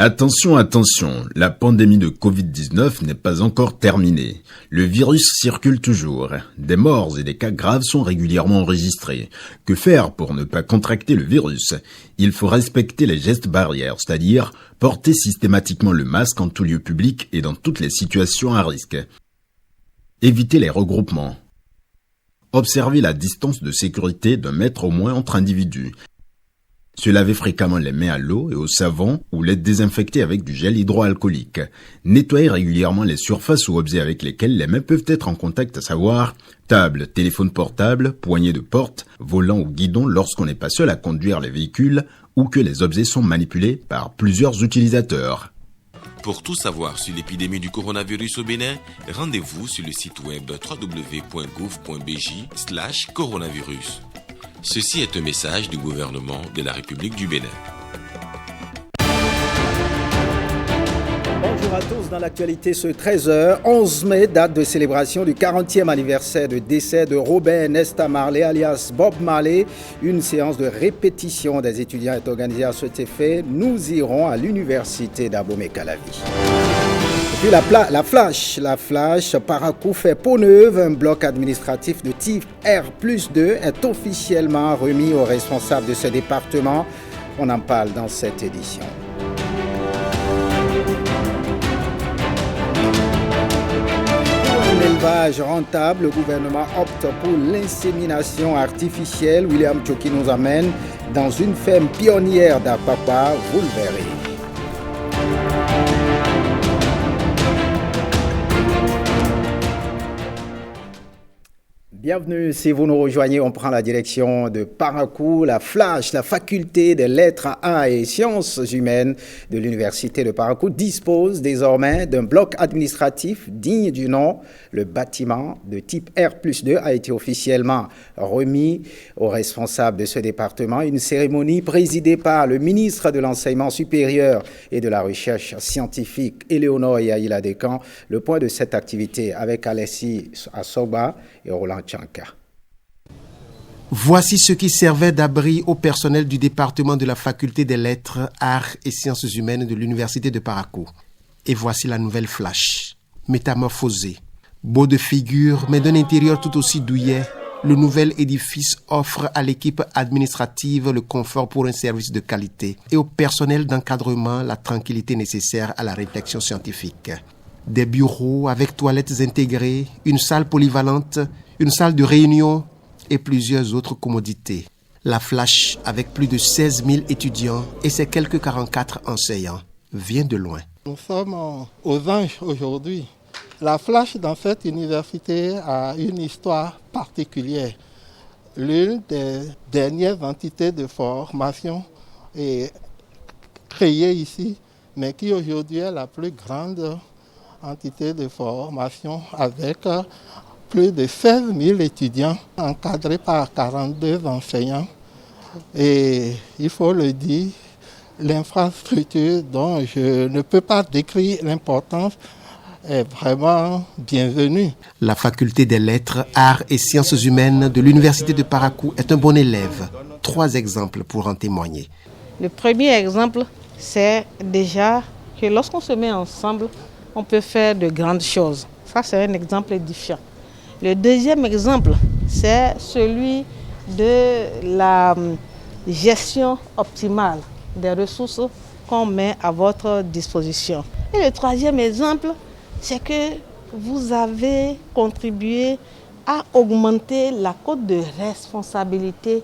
Attention, attention, la pandémie de Covid-19 n'est pas encore terminée. Le virus circule toujours. Des morts et des cas graves sont régulièrement enregistrés. Que faire pour ne pas contracter le virus? Il faut respecter les gestes barrières, c'est-à-dire porter systématiquement le masque en tout lieu public et dans toutes les situations à risque. Éviter les regroupements. Observer la distance de sécurité d'1 mètre au moins entre individus. Se laver fréquemment les mains à l'eau et au savon ou les désinfecter avec du gel hydroalcoolique. Nettoyer régulièrement les surfaces ou objets avec lesquels les mains peuvent être en contact, à savoir table, téléphone portable, poignée de porte, volant ou guidon lorsqu'on n'est pas seul à conduire les véhicules ou que les objets sont manipulés par plusieurs utilisateurs. Pour tout savoir sur l'épidémie du coronavirus au Bénin, rendez-vous sur le site web www.gouv.bj/coronavirus. Ceci est un message du gouvernement de la République du Bénin. Bonjour à tous, dans l'actualité ce 13h, 11 mai, date de célébration du 40e anniversaire de décès de Robert Nesta Marley alias Bob Marley. Une séance de répétition des étudiants est organisée à cet effet. Nous irons à l'université d'Abomey-Calavi. Puis la flash, Parakou fait peau neuve. Un bloc administratif de type R+2 est officiellement remis aux responsables de ce département. On en parle dans cette édition. Pour un élevage rentable, le gouvernement opte pour l'insémination artificielle. William Tchoki nous amène dans une ferme pionnière d'Apapa, vous le verrez. Bienvenue, si vous nous rejoignez, on prend la direction de Parakou, la Flash, la faculté des lettres A et sciences humaines de l'université de Parakou dispose désormais d'un bloc administratif digne du nom. Le bâtiment de type R+2 a été officiellement remis aux responsables de ce département. Une cérémonie présidée par le ministre de l'Enseignement supérieur et de la Recherche scientifique, Éléonore Yaïla Dekan. Le point de cette activité avec Alessi Assoba et Roland Tchanka. Voici ce qui servait d'abri au personnel du département de la faculté des lettres, arts et sciences humaines de l'université de Parakou. Et voici la nouvelle flash, métamorphosée. Beau de figure, mais d'un intérieur tout aussi douillet, le nouvel édifice offre à l'équipe administrative le confort pour un service de qualité et au personnel d'encadrement la tranquillité nécessaire à la réflexion scientifique. Des bureaux avec toilettes intégrées, une salle polyvalente, une salle de réunion et plusieurs autres commodités. La Flash, avec plus de 16 000 étudiants et ses quelques 44 enseignants, vient de loin. Nous sommes aux Anges aujourd'hui. La Flash dans cette université a une histoire particulière. L'une des dernières entités de formation est créée ici, mais qui aujourd'hui est la plus grande entité de formation avec plus de 16 000 étudiants encadrés par 42 enseignants. Et il faut le dire, l'infrastructure dont je ne peux pas décrire l'importance est vraiment bienvenue. La faculté des lettres, arts et sciences humaines de l'université de Parakou est un bon élève. 3 exemples pour en témoigner. Le premier exemple, c'est déjà que lorsqu'on se met ensemble, on peut faire de grandes choses. Ça, c'est un exemple édifiant. Le deuxième exemple, c'est celui de la gestion optimale des ressources qu'on met à votre disposition. Et le troisième exemple, c'est que vous avez contribué à augmenter la cote de responsabilité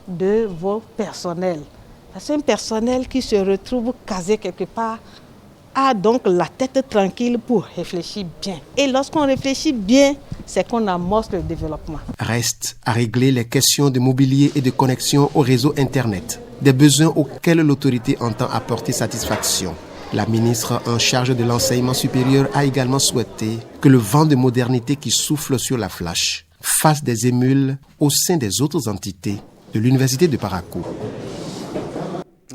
de vos personnels. C'est un personnel qui se retrouve casé quelque part, a donc la tête tranquille pour réfléchir bien. Et lorsqu'on réfléchit bien, c'est qu'on amorce le développement. Reste à régler les questions de mobilier et de connexion au réseau Internet, des besoins auxquels l'autorité entend apporter satisfaction. La ministre en charge de l'enseignement supérieur a également souhaité que le vent de modernité qui souffle sur la Flash fasse des émules au sein des autres entités de l'université de Parakou.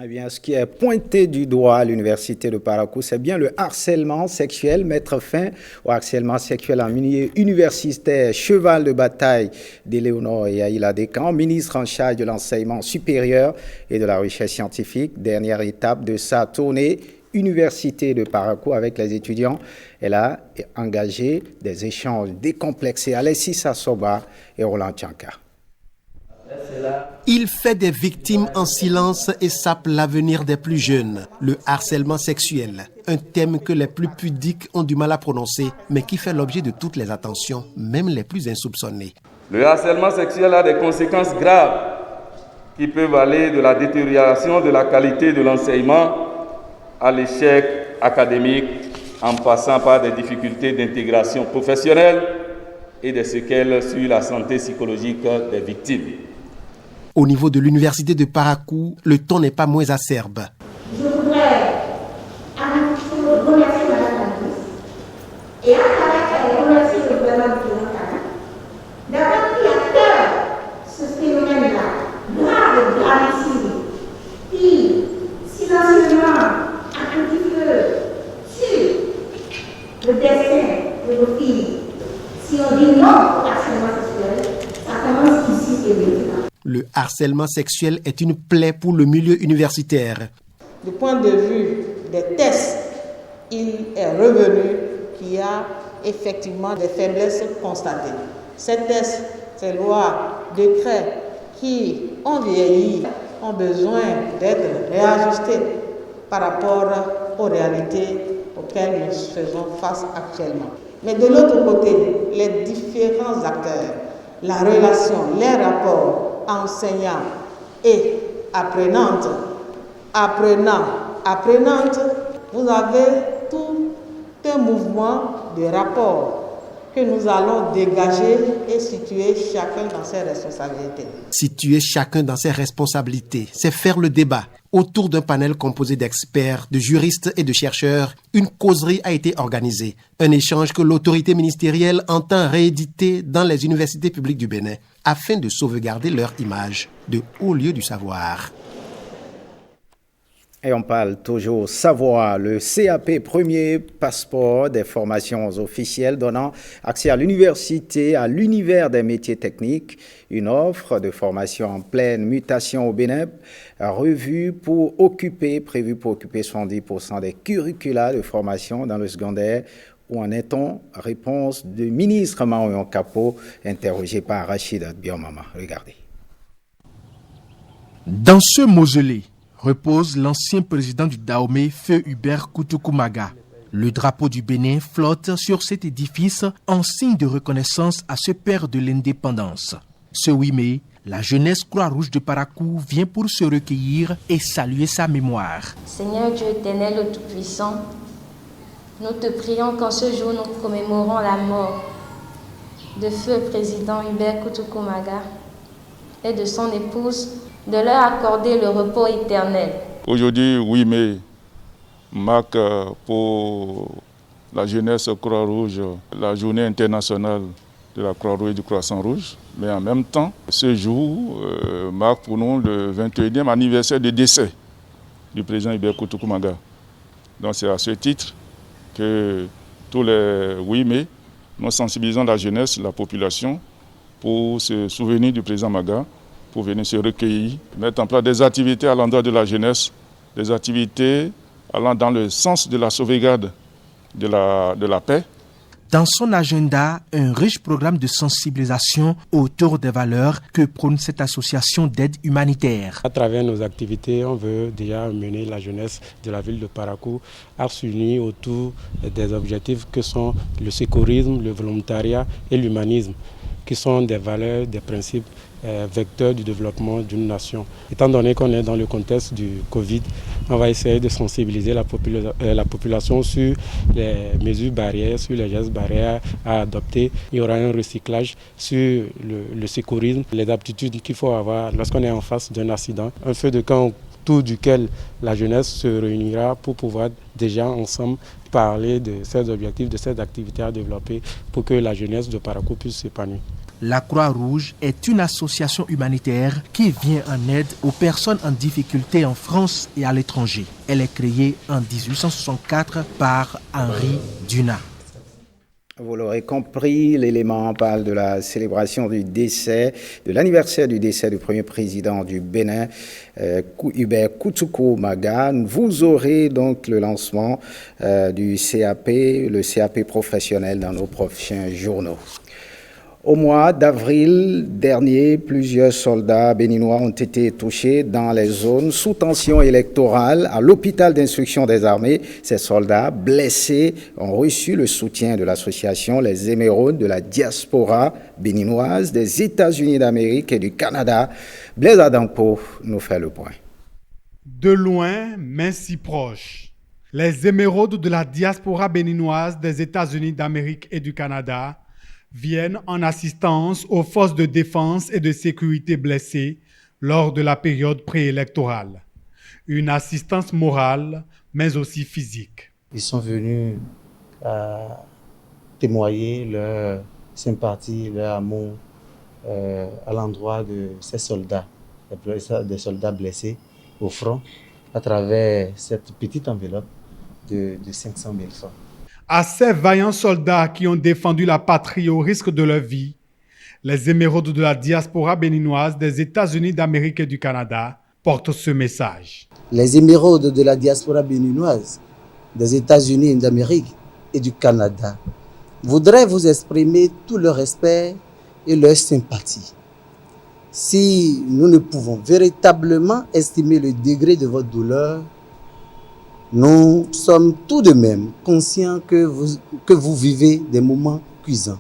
Eh bien, ce qui est pointé du doigt à l'université de Parakou, c'est bien le harcèlement sexuel. Mettre fin au harcèlement sexuel en milieu universitaire, cheval de bataille d'Éléonore Yaïla Dekan, ministre en charge de l'enseignement supérieur et de la recherche scientifique. Dernière étape de sa tournée université de Parakou avec les étudiants. Elle a engagé des échanges décomplexés. Alessis Assoba et Roland Tchanka. Il fait des victimes en silence et sape l'avenir des plus jeunes. Le harcèlement sexuel, un thème que les plus pudiques ont du mal à prononcer, mais qui fait l'objet de toutes les attentions, même les plus insoupçonnées. Le harcèlement sexuel a des conséquences graves qui peuvent aller de la détérioration de la qualité de l'enseignement à l'échec académique, en passant par des difficultés d'intégration professionnelle et des séquelles sur la santé psychologique des victimes. Au niveau de l'université de Parakou, le ton n'est pas moins acerbe. Je voudrais remercier Mme la ministre et à travers remercier le gouvernement du Canada d'avoir pris à cœur ce phénomène-là, grave, gravissime, qui silencieusement a petit feu sur le destin de nos filles. Si on dit non au harcèlement sexuel, ça commence ici et maintenant. Le harcèlement sexuel est une plaie pour le milieu universitaire. Du point de vue des tests, il est revenu qu'il y a effectivement des faiblesses constatées. Ces tests, ces lois, décrets qui ont vieilli ont besoin d'être réajustés par rapport aux réalités auxquelles nous faisons face actuellement. Mais de l'autre côté, les différents acteurs, la relation, les rapports enseignants et apprenantes, vous avez tout un mouvement de rapports que nous allons dégager et situer chacun dans ses responsabilités. Situer chacun dans ses responsabilités, c'est faire le débat. Autour d'un panel composé d'experts, de juristes et de chercheurs, une causerie a été organisée. Un échange que l'autorité ministérielle entend rééditer dans les universités publiques du Bénin afin de sauvegarder leur image de haut lieu du savoir. Et on parle toujours savoir, le CAP, premier passeport des formations officielles donnant accès à l'université, à l'univers des métiers techniques, une offre de formation en pleine mutation au Bénin, prévue pour occuper 70% des curricula de formation dans le secondaire. Où en est-on? Réponse du ministre Marion Capot, interrogé par Rachid Biomama. Regardez. Dans ce mausolée repose l'ancien président du Dahomey, Feu Hubert Kutukumaga. Le drapeau du Bénin flotte sur cet édifice en signe de reconnaissance à ce père de l'indépendance. Ce 8 mai, la jeunesse Croix-Rouge de Parakou vient pour se recueillir et saluer sa mémoire. Seigneur Dieu éternel, le Tout-Puissant, nous te prions qu'en ce jour nous commémorons la mort de Feu président Hubert Kutukumaga et de son épouse, de leur accorder le repos éternel. Aujourd'hui, 8 mai, marque pour la jeunesse Croix-Rouge la journée internationale de la Croix-Rouge et du Croissant-Rouge. Mais en même temps, ce jour marque pour nous le 21e anniversaire de décès du président Hubert Kutukumaga. Donc c'est à ce titre que tous les 8 mai, nous sensibilisons la jeunesse, la population, pour se souvenir du président Maga, pour venir se recueillir, mettre en place des activités à l'endroit de la jeunesse, des activités allant dans le sens de la sauvegarde de la paix. Dans son agenda, un riche programme de sensibilisation autour des valeurs que prône cette association d'aide humanitaire. À travers nos activités, on veut déjà mener la jeunesse de la ville de Parakou à s'unir autour des objectifs que sont le secourisme, le volontariat et l'humanisme, qui sont des valeurs, des principes vecteurs du développement d'une nation. Étant donné qu'on est dans le contexte du Covid, on va essayer de sensibiliser la population sur les mesures barrières, sur les gestes barrières à adopter. Il y aura un recyclage sur le secourisme, les aptitudes qu'il faut avoir lorsqu'on est en face d'un accident. Un feu de camp autour duquel la jeunesse se réunira pour pouvoir déjà ensemble parler de ces objectifs, de ces activités à développer pour que la jeunesse de Parakou puisse s'épanouir. La Croix-Rouge est une association humanitaire qui vient en aide aux personnes en difficulté en France et à l'étranger. Elle est créée en 1864 par Henri Dunat. Vous l'aurez compris, l'élément parle de la célébration du décès, de l'anniversaire du décès du premier président du Bénin, Hubert Koutoukou-Maga. Vous aurez donc le lancement du CAP, le CAP professionnel dans nos prochains journaux. Au mois d'avril dernier, plusieurs soldats béninois ont été touchés dans les zones sous tension électorale à l'hôpital d'instruction des armées. Ces soldats blessés ont reçu le soutien de l'association Les Émeraudes de la diaspora béninoise des États-Unis d'Amérique et du Canada. Blaise Adampo nous fait le point. De loin, mais si proche, les Émeraudes de la diaspora béninoise des États-Unis d'Amérique et du Canada viennent en assistance aux forces de défense et de sécurité blessées lors de la période préélectorale. Une assistance morale, mais aussi physique. Ils sont venus témoigner leur sympathie, leur amour à l'endroit de ces soldats, des soldats blessés au front, à travers cette petite enveloppe de 500 000 francs. À ces vaillants soldats qui ont défendu la patrie au risque de leur vie, les Émeraudes de la diaspora béninoise des États-Unis d'Amérique et du Canada portent ce message. Les Émeraudes de la diaspora béninoise des États-Unis d'Amérique et du Canada voudraient vous exprimer tout leur respect et leur sympathie. Si nous ne pouvons véritablement estimer le degré de votre douleur, nous sommes tout de même conscients que vous vivez des moments cuisants.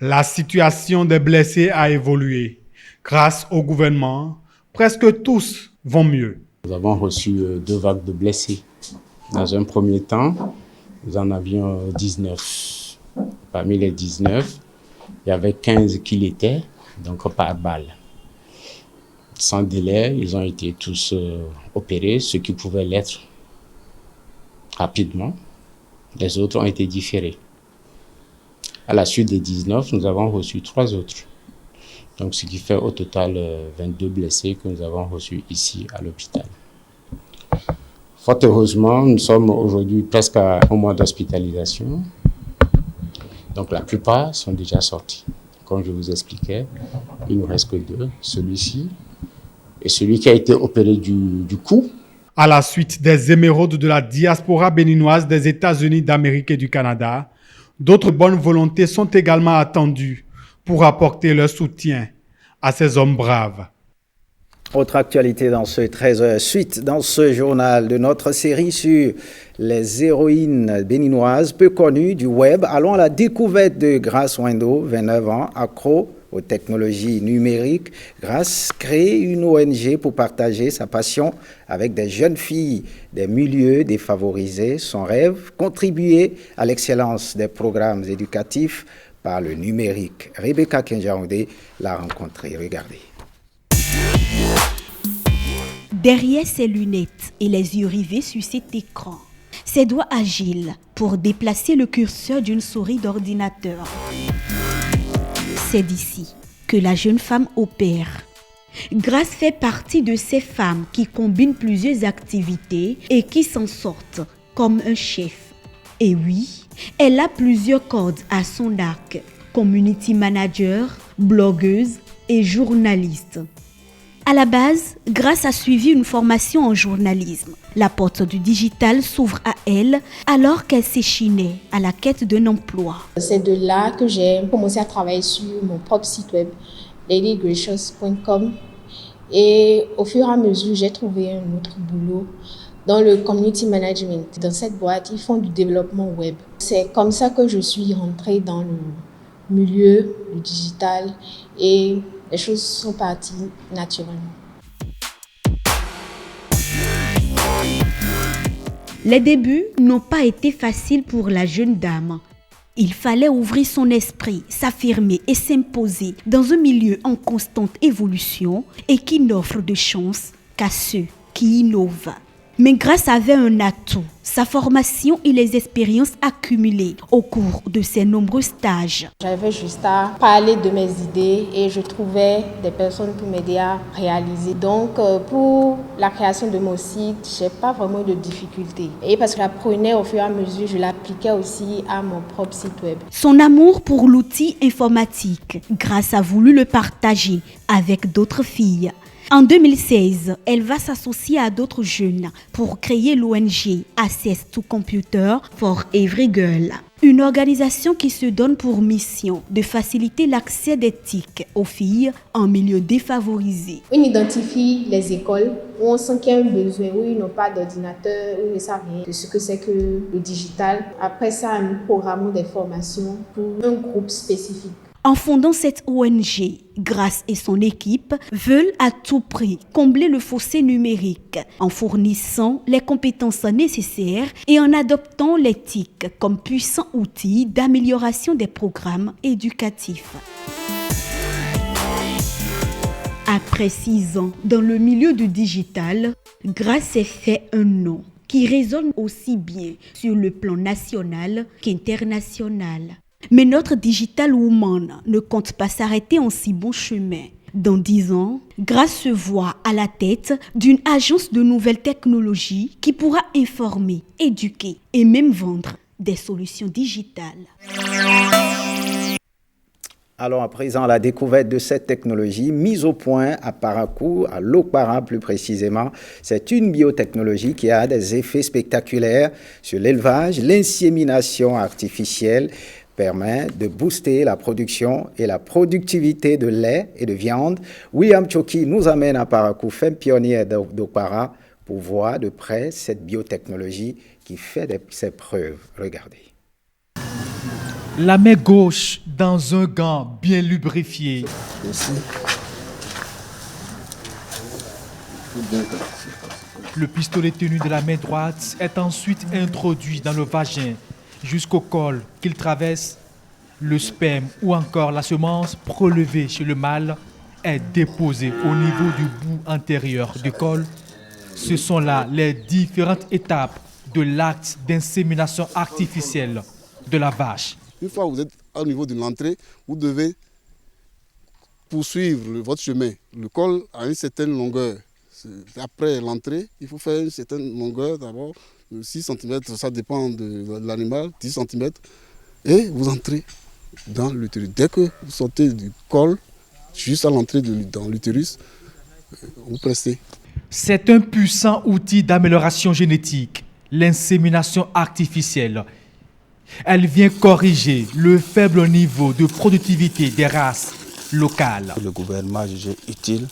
La situation des blessés a évolué. Grâce au gouvernement, presque tous vont mieux. Nous avons reçu 2 vagues de blessés. Dans un premier temps, nous en avions 19. Parmi les 19, il y avait 15 qui l'étaient, donc par balle. Sans délai, ils ont été tous opérés, ceux qui pouvaient l'être rapidement. Les autres ont été différés. À la suite des 19, nous avons reçu 3 autres. Donc, ce qui fait au total 22 blessés que nous avons reçus ici à l'hôpital. Fort heureusement, nous sommes aujourd'hui presque au mois d'hospitalisation. Donc, la plupart sont déjà sortis. Comme je vous expliquais, il ne nous reste que 2. Celui-ci et celui qui a été opéré du cou. À la suite des Émeraudes de la diaspora béninoise des États-Unis d'Amérique et du Canada, d'autres bonnes volontés sont également attendues pour apporter leur soutien à ces hommes braves. Autre actualité dans ce 13h, suite dans ce journal de notre série sur les héroïnes béninoises peu connues du web. Allons à la découverte de Grace Wendo, 29 ans, accro aux technologies numériques. Grace crée une ONG pour partager sa passion avec des jeunes filles des milieux défavorisés. Son rêve, contribuer à l'excellence des programmes éducatifs par le numérique. Rebecca Kenjaoundé l'a rencontrée. Regardez. Derrière ses lunettes et les yeux rivés sur cet écran, ses doigts agiles pour déplacer le curseur d'une souris d'ordinateur. C'est d'ici que la jeune femme opère. Grace fait partie de ces femmes qui combinent plusieurs activités et qui s'en sortent comme un chef. Et oui, elle a plusieurs cordes à son arc. Community manager, blogueuse et journaliste. À la base, Grace a suivi une formation en journalisme. La porte du digital s'ouvre à elle alors qu'elle s'échinait à la quête d'un emploi. C'est de là que j'ai commencé à travailler sur mon propre site web, ladygracious.com. Et au fur et à mesure, j'ai trouvé un autre boulot dans le community management. Dans cette boîte, ils font du développement web. C'est comme ça que je suis rentrée dans le milieu du digital et les choses sont parties naturellement. Les débuts n'ont pas été faciles pour la jeune dame. Il fallait ouvrir son esprit, s'affirmer et s'imposer dans un milieu en constante évolution et qui n'offre de chance qu'à ceux qui innovent. Mais Grace avait un atout, sa formation et les expériences accumulées au cours de ses nombreux stages. J'avais juste à parler de mes idées et je trouvais des personnes pour m'aider à réaliser. Donc pour la création de mon site, je n'ai pas vraiment de difficultés. Et parce que j'apprenais au fur et à mesure, je l'appliquais aussi à mon propre site web. Son amour pour l'outil informatique, Grace a voulu le partager avec d'autres filles. En 2016, elle va s'associer à d'autres jeunes pour créer l'ONG Access to Computer for Every Girl, une organisation qui se donne pour mission de faciliter l'accès des TIC aux filles en milieu défavorisé. On identifie les écoles où on sent qu'il y a un besoin, où ils n'ont pas d'ordinateur, où ils ne savent rien de ce que c'est que le digital. Après ça, nous programmons des formations pour un groupe spécifique. En fondant cette ONG, Grace et son équipe veulent à tout prix combler le fossé numérique en fournissant les compétences nécessaires et en adoptant les TIC comme puissants outils d'amélioration des programmes éducatifs. Après 6 ans dans le milieu du digital, Grace s'est fait un nom qui résonne aussi bien sur le plan national qu'international. Mais notre Digital Woman ne compte pas s'arrêter en si bon chemin. Dans 10 ans, Grace se voit à la tête d'une agence de nouvelles technologies qui pourra informer, éduquer et même vendre des solutions digitales. Allons à présent à la découverte de cette technologie mise au point à Parakou, à Lokpara plus précisément. C'est une biotechnologie qui a des effets spectaculaires sur l'élevage, l'insémination artificielle, permet de booster la production et la productivité de lait et de viande. William Choki nous amène à Parakou, femme pionnière d'Okpara, pour voir de près cette biotechnologie qui fait ses preuves. Regardez. La main gauche dans un gant bien lubrifié. Le pistolet tenu de la main droite est ensuite introduit dans le vagin jusqu'au col qu'il traverse. Le sperme ou encore la semence prélevée chez le mâle est déposée au niveau du bout antérieur du col. Ce sont là les différentes étapes de l'acte d'insémination artificielle de la vache. Une fois que vous êtes au niveau de l'entrée, vous devez poursuivre votre chemin. Le col a une certaine longueur. Après l'entrée, il faut faire une certaine longueur d'abord. 6 cm, ça dépend de l'animal, 10 cm, et vous entrez dans l'utérus. Dès que vous sortez du col, juste à l'entrée dans l'utérus, vous pressez. C'est un puissant outil d'amélioration génétique, l'insémination artificielle. Elle vient corriger le faible niveau de productivité des races locales. Le gouvernement a jugé utile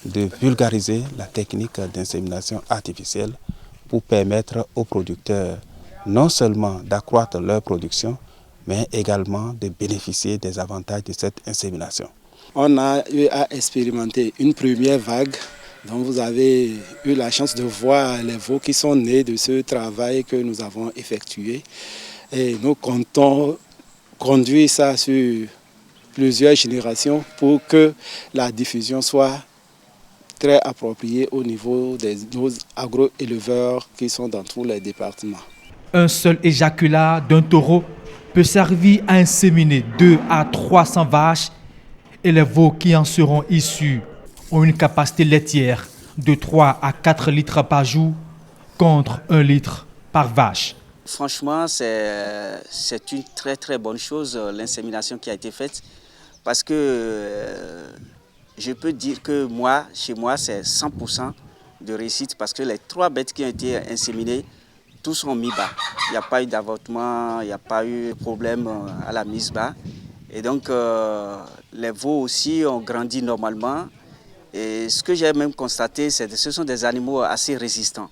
de vulgariser la technique d'insémination artificielle pour permettre aux producteurs non seulement d'accroître leur production, mais également de bénéficier des avantages de cette insémination. On a eu à expérimenter une première vague dont vous avez eu la chance de voir les veaux qui sont nés de ce travail que nous avons effectué. Et nous comptons conduire ça sur plusieurs générations pour que la diffusion soit très approprié au niveau des agro-éleveurs qui sont dans tous les départements. Un seul éjaculat d'un taureau peut servir à inséminer 200 à 300 vaches et les veaux qui en seront issus ont une capacité laitière de 3 à 4 litres par jour contre 1 litre par vache. Franchement, c'est une très très bonne chose, l'insémination qui a été faite, parce que je peux dire que chez moi, c'est 100% de réussite parce que les 3 bêtes qui ont été inséminées, tous ont mis bas. Il n'y a pas eu d'avortement, il n'y a pas eu de problème à la mise bas. Et donc, les veaux aussi ont grandi normalement. Et ce que j'ai même constaté, c'est que ce sont des animaux assez résistants.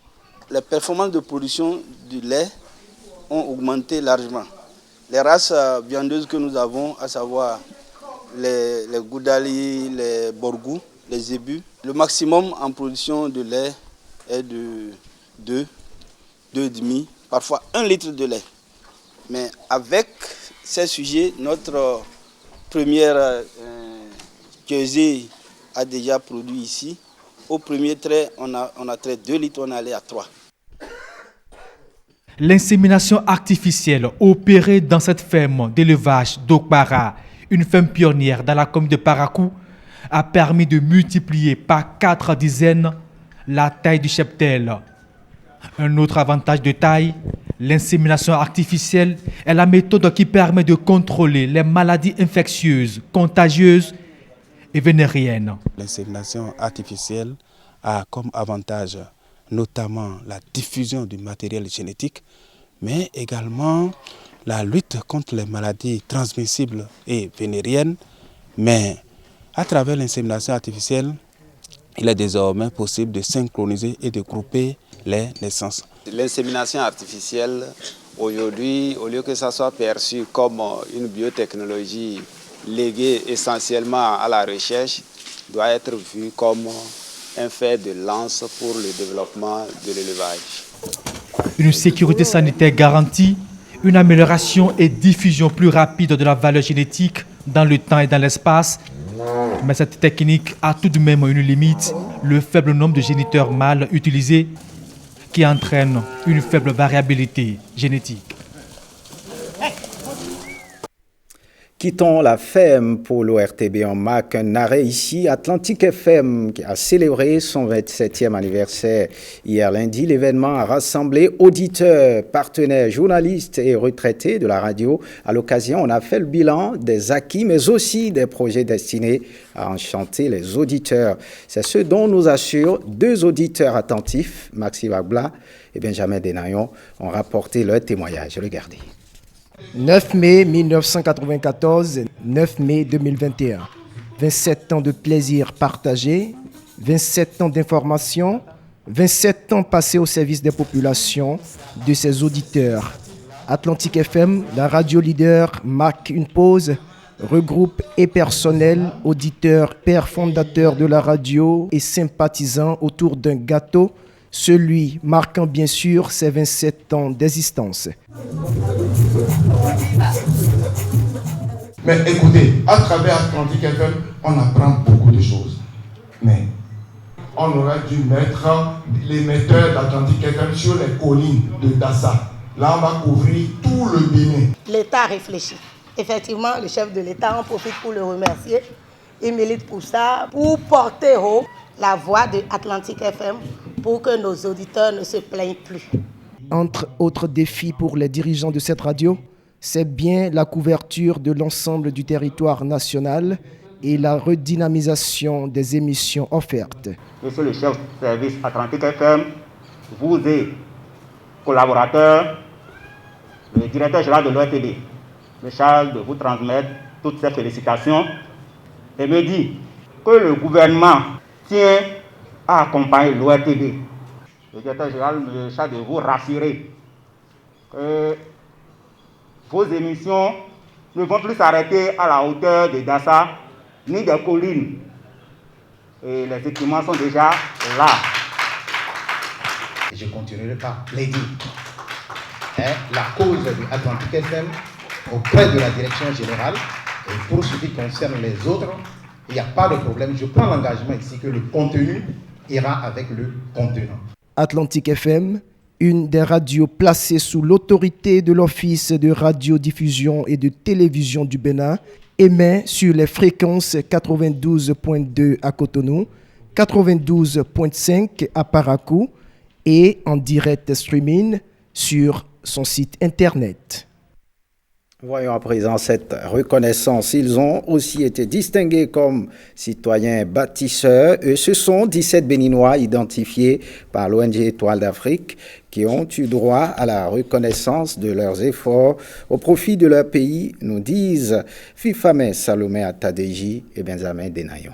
Les performances de production du lait ont augmenté largement. Les races viandeuses que nous avons, à savoir les Goudali, les Borgou, les Zébus, le maximum en production de lait est de 2,5, parfois 1 litre de lait. Mais avec ces sujets, notre première Keusé a déjà produit ici. Au premier trait, on a trait 2 litres, on est allé à 3. L'insémination artificielle opérée dans cette ferme d'élevage d'Okbara, une ferme pionnière dans la commune de Parakou, a permis de multiplier par 4 dizaines la taille du cheptel. Un autre avantage de taille, l'insémination artificielle est la méthode qui permet de contrôler les maladies infectieuses, contagieuses et vénériennes. L'insémination artificielle a comme avantage notamment la diffusion du matériel génétique, mais également la lutte contre les maladies transmissibles et vénériennes. Mais à travers l'insémination artificielle, il est désormais possible de synchroniser et de grouper les naissances. L'insémination artificielle, aujourd'hui, au lieu que ça soit perçu comme une biotechnologie léguée essentiellement à la recherche, doit être vue comme un fer de lance pour le développement de l'élevage. Une sécurité sanitaire garantie, une amélioration et diffusion plus rapide de la valeur génétique dans le temps et dans l'espace. Mais cette technique a tout de même une limite, le faible nombre de géniteurs mâles utilisés qui entraîne une faible variabilité génétique. Quittons la FEM pour l'ORTB en marque un arrêt ici. Atlantique FM qui a célébré son 27e anniversaire hier lundi. L'événement a rassemblé auditeurs, partenaires, journalistes et retraités de la radio. À l'occasion, on a fait le bilan des acquis, mais aussi des projets destinés à enchanter les auditeurs. C'est ce dont nous assurent 2 auditeurs attentifs, Maxime Agba et Benjamin Denayon, ont rapporté leur témoignage. Regardez. 9 mai 1994, 9 mai 2021. 27 ans de plaisir partagé, 27 ans d'information, 27 ans passés au service des populations, de ses auditeurs. Atlantique FM, la radio leader, marque une pause, regroupe et personnel, auditeurs, pères fondateurs de la radio et sympathisants autour d'un gâteau, celui marquant bien sûr ses 27 ans d'existence. Mais écoutez, à travers Atlantique FM, on apprend beaucoup de choses. Mais on aurait dû mettre l'émetteur d'Atlantique FM sur les collines de Dassa. Là, on va couvrir tout le Bénin. L'État réfléchit. Effectivement, le chef de l'État en profite pour le remercier. Il milite pour ça, pour porter haut la voix de Atlantique FM pour que nos auditeurs ne se plaignent plus. Entre autres défis pour les dirigeants de cette radio, c'est bien la couverture de l'ensemble du territoire national et la redynamisation des émissions offertes. Monsieur le chef de service Atlantique FM, vous et collaborateurs, le directeur général de l'ORTB, me charge de vous transmettre toutes ces félicitations et me dit que le gouvernement tient à accompagner l'ORTB. Le directeur général me charge de vous rassurer que vos émissions ne vont plus s'arrêter à la hauteur de Dassa ni des collines. Et les équipements sont déjà là. Je continuerai par plaider la cause de Atlantique FM auprès de la direction générale. Et pour ce qui concerne les autres, il n'y a pas de problème. Je prends l'engagement ici que le contenu ira avec le contenant. Atlantique FM, une des radios placées sous l'autorité de l'Office de radiodiffusion et de télévision du Bénin, émet sur les fréquences 92.2 à Cotonou, 92.5 à Parakou et en direct streaming sur son site internet. Voyons à présent cette reconnaissance. Ils ont aussi été distingués comme citoyens bâtisseurs. Et ce sont 17 Béninois identifiés par l'ONG Étoile d'Afrique qui ont eu droit à la reconnaissance de leurs efforts au profit de leur pays, nous disent Fifame Salomé Atadeji et Benjamin Denayon.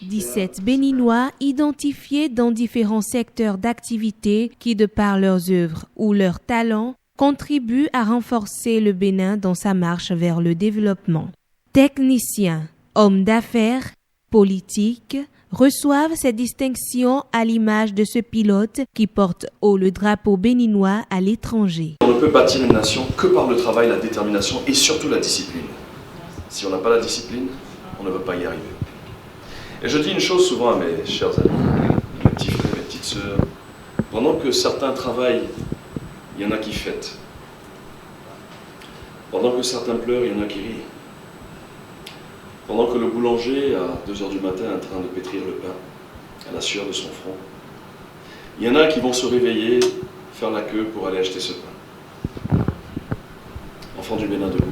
17 Béninois identifiés dans différents secteurs d'activité qui, de par leurs œuvres ou leurs talents, contribuent à renforcer le Bénin dans sa marche vers le développement. Techniciens, hommes d'affaires, politiques reçoivent ces distinctions à l'image de ce pilote qui porte haut le drapeau béninois à l'étranger. On ne peut bâtir une nation que par le travail, la détermination et surtout la discipline. Si on n'a pas la discipline, on ne peut pas y arriver. Et je dis une chose souvent à mes chers amis, mes petits frères, mes petites sœurs, pendant que certains travaillent il y en a qui fêtent. Pendant que certains pleurent, il y en a qui rient. Pendant que le boulanger, à 2h du matin, est en train de pétrir le pain, à la sueur de son front, il y en a qui vont se réveiller, faire la queue pour aller acheter ce pain. Enfants du Bénin, debout.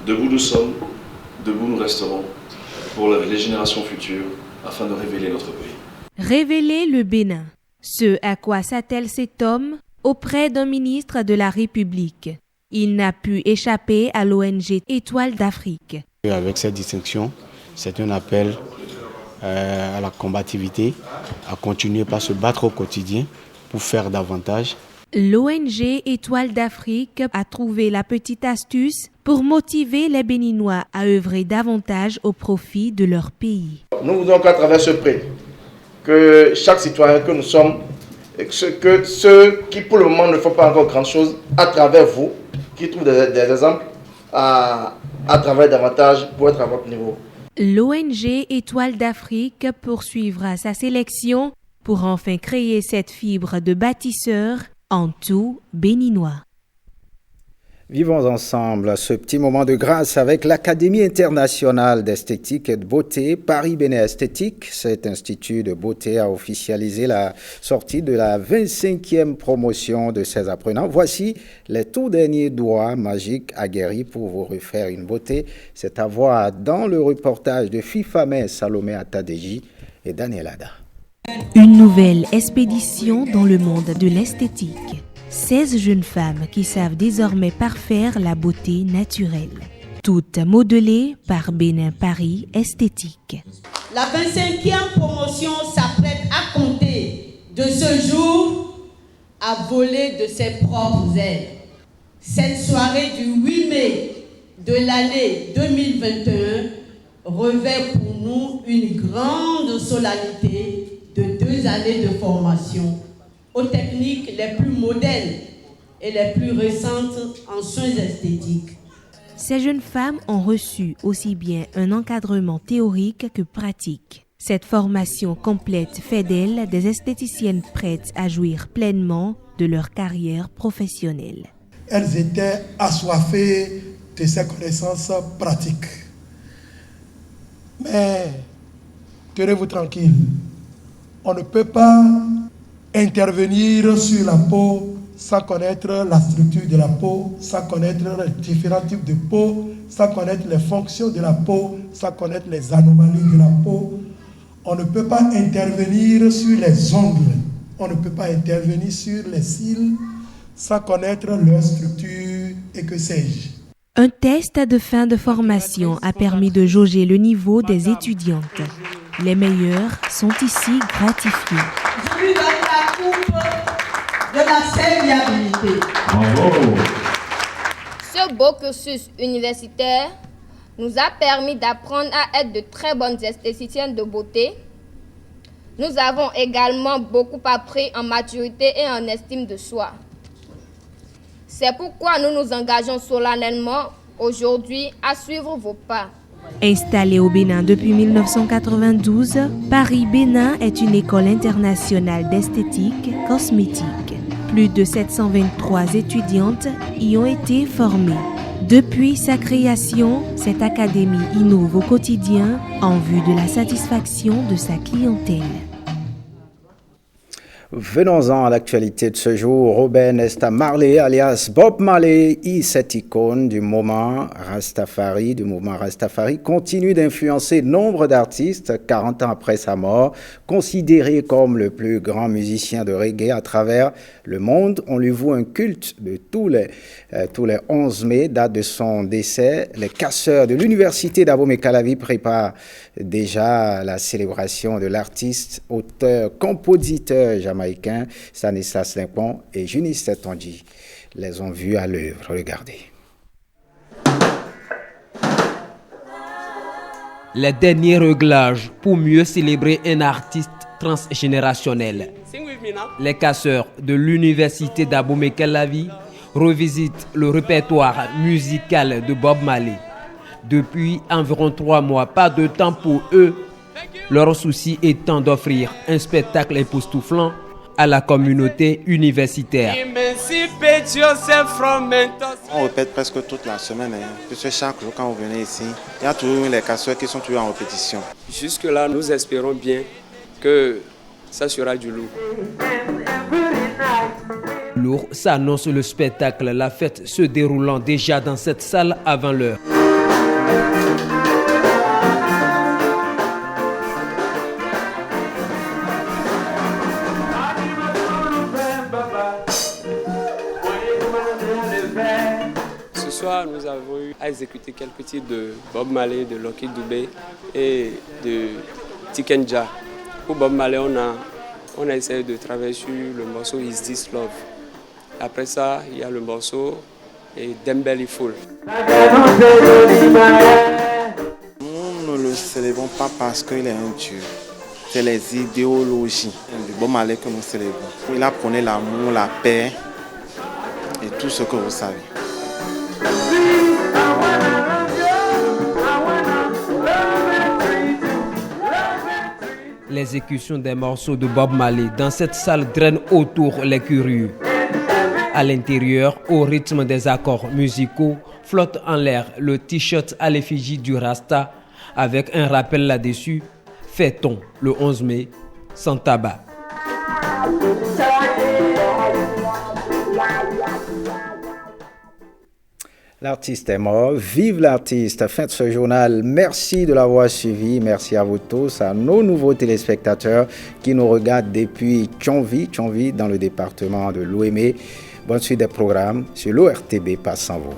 Debout nous sommes, debout nous resterons, pour les générations futures, afin de révéler notre pays. Révéler le Bénin. Ce à quoi s'attelle cet homme auprès d'un ministre de la République. Il n'a pu échapper à l'ONG Étoile d'Afrique. Avec cette distinction, c'est un appel à la combativité, à continuer par se battre au quotidien pour faire davantage. L'ONG Étoile d'Afrique a trouvé la petite astuce pour motiver les Béninois à œuvrer davantage au profit de leur pays. Nous voulons qu'à travers ce prix, que chaque citoyen que nous sommes, que ceux qui pour le moment ne font pas encore grand chose, à travers vous, qui trouvent des exemples, à travailler davantage pour être à votre niveau. L'ONG Étoile d'Afrique poursuivra sa sélection pour enfin créer cette fibre de bâtisseur en tout béninois. Vivons ensemble ce petit moment de grâce avec l'Académie internationale d'esthétique et de beauté Paris-Bénin Esthétique. Cet institut de beauté a officialisé la sortie de la 25e promotion de ses apprenants. Voici les tout derniers doigts magiques aguerris pour vous refaire une beauté. C'est à voir dans le reportage de Fifamé Salomé Atadeji et Daniel Ada. Une nouvelle expédition dans le monde de l'esthétique. 16 jeunes femmes qui savent désormais parfaire la beauté naturelle. Toutes modelées par Bénin Paris Esthétique. La 25e promotion s'apprête à compter de ce jour à voler de ses propres ailes. Cette soirée du 8 mai de l'année 2021 revêt pour nous une grande solennité de 2 années de formation aux techniques les plus modernes et les plus récentes en soins esthétiques. Ces jeunes femmes ont reçu aussi bien un encadrement théorique que pratique. Cette formation complète fait d'elles des esthéticiennes prêtes à jouir pleinement de leur carrière professionnelle. Elles étaient assoiffées de ces connaissances pratiques. Mais tenez-vous tranquille, on ne peut pas intervenir sur la peau sans connaître la structure de la peau, sans connaître les différents types de peau, sans connaître les fonctions de la peau, sans connaître les anomalies de la peau. On ne peut pas intervenir sur les ongles, on ne peut pas intervenir sur les cils sans connaître leur structure et que sais-je. Un test de fin de formation a permis de jauger le niveau des étudiantes. Les meilleures sont ici gratifiées. Je lui donne la coupe de la serviabilité. Ce beau cursus universitaire nous a permis d'apprendre à être de très bonnes esthéticiennes de beauté. Nous avons également beaucoup appris en maturité et en estime de soi. C'est pourquoi nous nous engageons solennellement aujourd'hui à suivre vos pas. Installée au Bénin depuis 1992, Paris-Bénin est une école internationale d'esthétique cosmétique. Plus de 723 étudiantes y ont été formées. Depuis sa création, cette académie innove au quotidien en vue de la satisfaction de sa clientèle. Venons-en à l'actualité de ce jour. Robert Nesta Marley, alias Bob Marley, cette icône du mouvement Rastafari, continue d'influencer nombre d'artistes 40 ans après sa mort. Considéré comme le plus grand musicien de reggae à travers le monde, on lui voue un culte de tous les 11 mai, date de son décès. Les casseurs de l'université d'Abomey-Calavi préparent déjà la célébration de l'artiste, auteur, compositeur jamaïcain Stanislas Limpon et Junis Tondji les ont vus à l'œuvre. Regardez. Les derniers réglages pour mieux célébrer un artiste transgénérationnel. Les casseurs de l'université d'Abomey-Calavi revisitent le répertoire musical de Bob Marley. Depuis environ 3 mois, pas de temps pour eux, leur souci étant d'offrir un spectacle époustouflant à la communauté universitaire. On répète presque toute la semaine, puisque chaque jour quand vous venez ici, il y a toujours les casseurs qui sont toujours en répétition. Jusque-là, nous espérons bien que ça sera du lourd. Lourd s'annonce le spectacle, la fête se déroulant déjà dans cette salle avant l'heure. Ce soir, nous avons eu à exécuter quelques titres de Bob Marley, de Lucky Dubé et de Tikenja. Pour Bob Marley, on a essayé de travailler sur le morceau Is This Love. Après ça, il y a le morceau Dembelly Full. Nous ne le célébrons pas parce qu'il est un dieu. C'est les idéologies du Bob Marley que nous célébrons. Il a prôné l'amour, la paix et tout ce que vous savez. L'exécution des morceaux de Bob Marley dans cette salle draine autour les curieux. À l'intérieur, au rythme des accords musicaux, flotte en l'air le t-shirt à l'effigie du Rasta avec un rappel là-dessus: fêtons le 11 mai sans tabac. L'artiste est mort, vive l'artiste. Fin de ce journal, merci de l'avoir suivi, merci à vous tous, à nos nouveaux téléspectateurs qui nous regardent depuis Tchonvi dans le département de l'Ouémé. Bonne suite des programmes sur l'ORTB, passe sans vous.